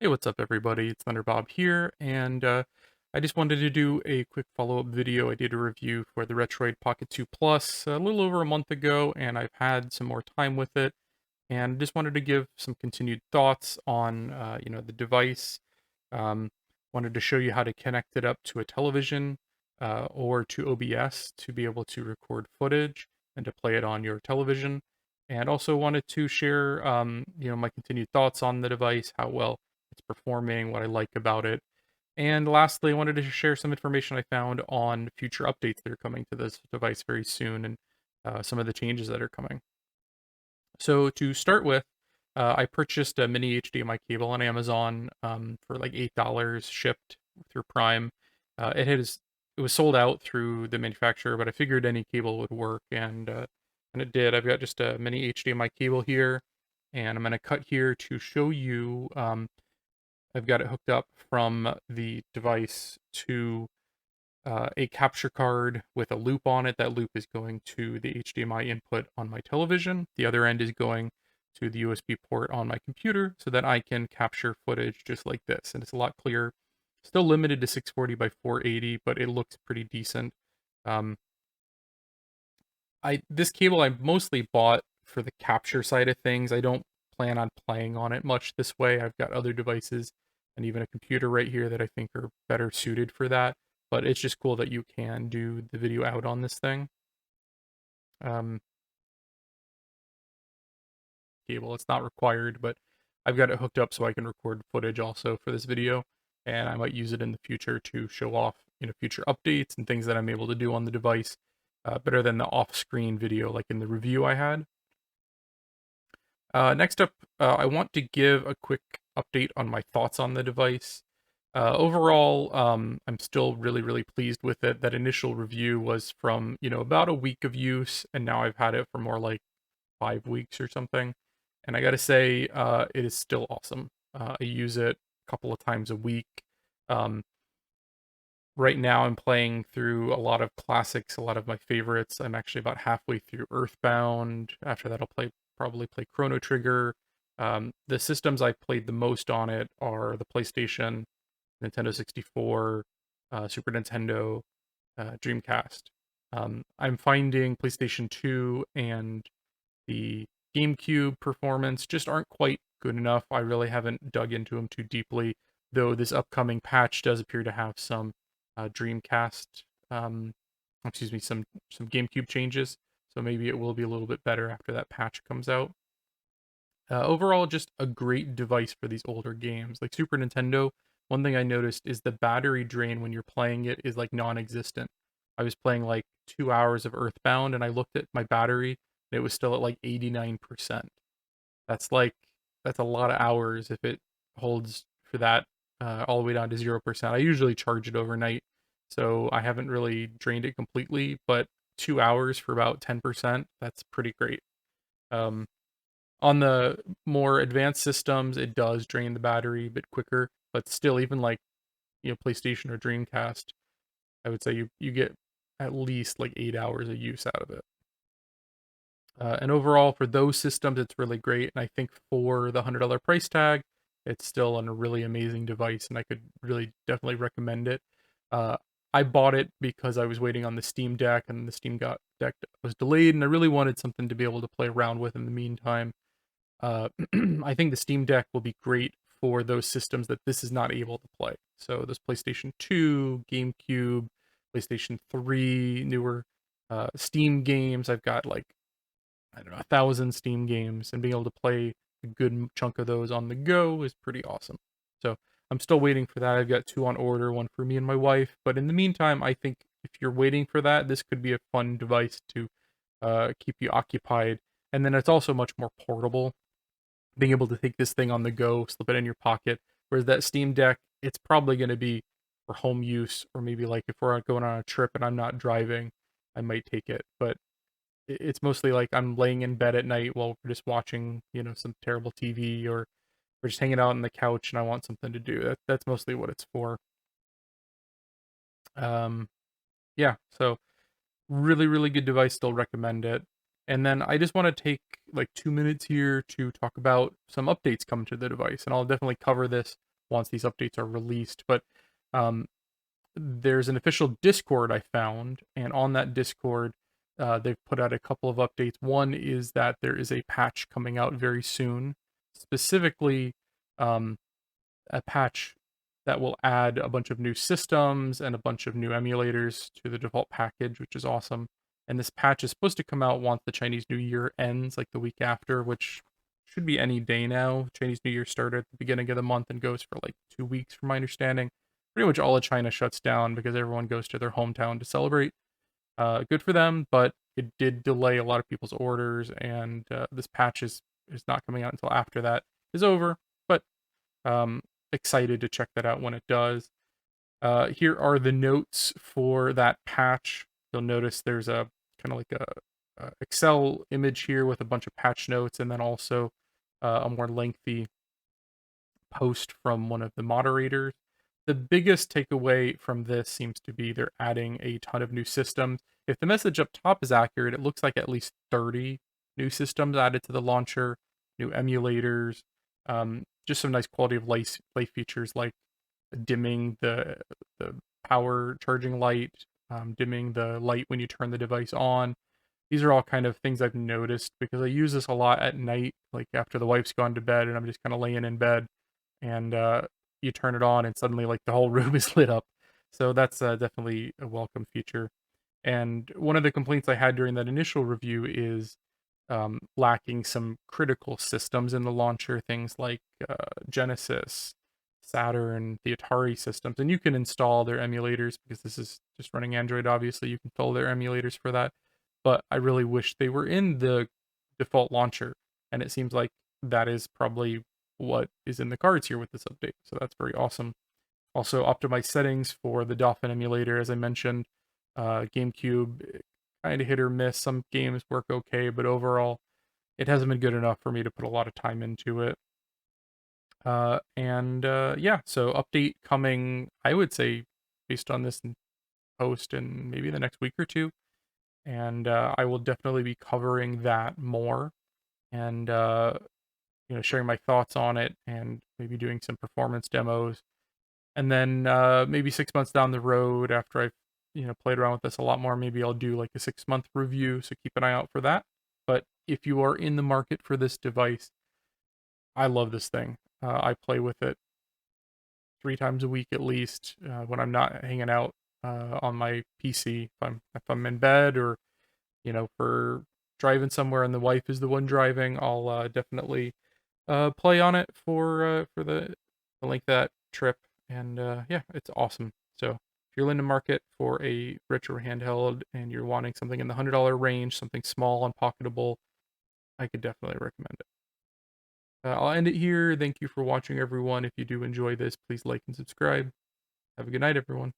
Hey, what's up, everybody? It's Thunder Bob here, and I just wanted to do a quick follow-up video. I did a review for the Retroid Pocket 2 Plus a little over a month ago, and I've had some more time with it, and just wanted to give some continued thoughts on, the device. Um, Wanted to show you how to connect it up to a television or to OBS to be able to record footage and to play it on your television. And also wanted to share, my continued thoughts on the device, how well it's performing, what I like about it. And lastly, I wanted to share some information I found on future updates that are coming to this device very soon and some of the changes that are coming. So to start with, I purchased a mini HDMI cable on Amazon for like $8 shipped through Prime. It was sold out through the manufacturer, but I figured any cable would work, and it did. I've got just a mini HDMI cable here, and I'm going to cut here to show you. I've got it hooked up from the device to a capture card with a loop on it. That loop is going to the HDMI input on my television. The other end is going to the USB port on my computer so that I can capture footage just like this. And it's a lot clearer. Still limited to 640 by 480, but it looks pretty decent. Um, this cable I mostly bought for the capture side of things. I don't plan on playing on it much this way. I've got other devices and even a computer right here that I think are better suited for that. But it's just cool that you can do the video out on this thing. Um, Cable, it's not required, but I've got it hooked up so I can record footage also for this video, and I might use it in the future to show off, future updates and things that I'm able to do on the device better than the off-screen video like in the review I had. Next up, I want to give a quick update on my thoughts on the device. Overall, I'm still really, really pleased with it. That initial review was from, about a week of use, and now I've had it for more like 5 weeks or something. And I gotta say, it is still awesome. I use it a couple of times a week. Um, right now, I'm playing through a lot of classics, a lot of my favorites. I'm actually about halfway through Earthbound. After that, probably play Chrono Trigger. The systems I played the most on it are the PlayStation, Nintendo 64, Super Nintendo, Dreamcast. I'm finding PlayStation 2 and the GameCube performance just aren't quite good enough. I really haven't dug into them too deeply, though this upcoming patch does appear to have some Dreamcast, um, excuse me, some GameCube changes. So maybe it will be a little bit better after that patch comes out. Overall, just a great device for these older games. Like Super Nintendo, one thing I noticed is the battery drain when you're playing it is like non-existent. I was playing like 2 hours of Earthbound and I looked at my battery and it was still at like 89%. That's like, that's a lot of hours if it holds for that all the way down to 0%. I usually charge it overnight, so I haven't really drained it completely, but 2 hours for about 10%, that's pretty great. Um, on the more advanced systems, it does drain the battery a bit quicker, but still, even like PlayStation or Dreamcast, I would say you get at least like 8 hours of use out of it. And overall, for those systems, it's really great. And I think for the $100 price tag, it's still a really amazing device, and I could really definitely recommend it. Uh, I bought it because I was waiting on the Steam Deck, and the Deck was delayed, and I really wanted something to be able to play around with in the meantime. Uh, I think the Steam Deck will be great for those systems that this is not able to play. So those PlayStation 2, GameCube, PlayStation 3, newer Steam games. I've got like, I don't know, 1,000 Steam games, and being able to play a good chunk of those on the go is pretty awesome. So I'm still waiting for that. I've got two on order, one for me and my wife. But in the meantime, I think if you're waiting for that, this could be a fun device to keep you occupied. And then it's also much more portable, being able to take this thing on the go, slip it in your pocket. Whereas that Steam Deck, it's probably going to be for home use, or maybe like if we're going on a trip and I'm not driving, I might take it. But it's mostly like I'm laying in bed at night while we're just watching, some terrible TV, or we're just hanging out on the couch and I want something to do. That's mostly what it's for. Um, yeah, so really, really good device. Still recommend it. And then I just want to take like 2 minutes here to talk about some updates coming to the device, and I'll definitely cover this once these updates are released. But um, there's an official Discord I found, and on that Discord, they've put out a couple of updates. One is that there is a patch coming out very soon, specifically um, a patch that will add a bunch of new systems and a bunch of new emulators to the default package, which is awesome. And this patch is supposed to come out once the Chinese New Year ends, like the week after, which should be any day now. Chinese New Year started at the beginning of the month and goes for like 2 weeks, from my understanding. Pretty much all of China shuts down because everyone goes to their hometown to celebrate. Good for them, but it did delay a lot of people's orders, and this patch is not coming out until after that is over. But um, excited to check that out when it does. Here are the notes for that patch. You'll notice there's a kind of like a Excel image here with a bunch of patch notes, and then also a more lengthy post from one of the moderators. The biggest takeaway from this seems to be they're adding a ton of new systems. If the message up top is accurate, it looks like at least 30 new systems added to the launcher, new emulators, just some nice quality of life features like dimming the power charging light, dimming the light when you turn the device on. These are all kind of things I've noticed because I use this a lot at night, like after the wife's gone to bed and I'm just kind of laying in bed, and you turn it on and suddenly like the whole room is lit up. So that's definitely a welcome feature. And one of the complaints I had during that initial review is lacking some critical systems in the launcher, things like Genesis, Saturn, the Atari systems. And you can install their emulators because this is just running Android, obviously. You can install their emulators for that. But I really wish they were in the default launcher. And it seems like that is probably what is in the cards here with this update. So that's very awesome. Also, optimized settings for the Dolphin emulator, as I mentioned. GameCube, kind of hit or miss. Some games work okay, but overall, it hasn't been good enough for me to put a lot of time into it. Yeah, so update coming, I would say, based on this post in maybe the next week or two. And I will definitely be covering that more and sharing my thoughts on it and maybe doing some performance demos. And then maybe 6 months down the road, after I've played around with this a lot more, maybe I'll do like a 6 month review. So keep an eye out for that. But if you are in the market for this device, I love this thing. I play with it 3 times a week at least when I'm not hanging out on my PC. If I'm in bed or for driving somewhere and the wife is the one driving, I'll definitely play on it for the length of that trip. And yeah, it's awesome. So if you're in the market for a retro handheld and you're wanting something in the $100 range, something small and pocketable, I could definitely recommend it. I'll end it here. Thank you for watching, everyone. If you do enjoy this, please like and subscribe. Have a good night, everyone.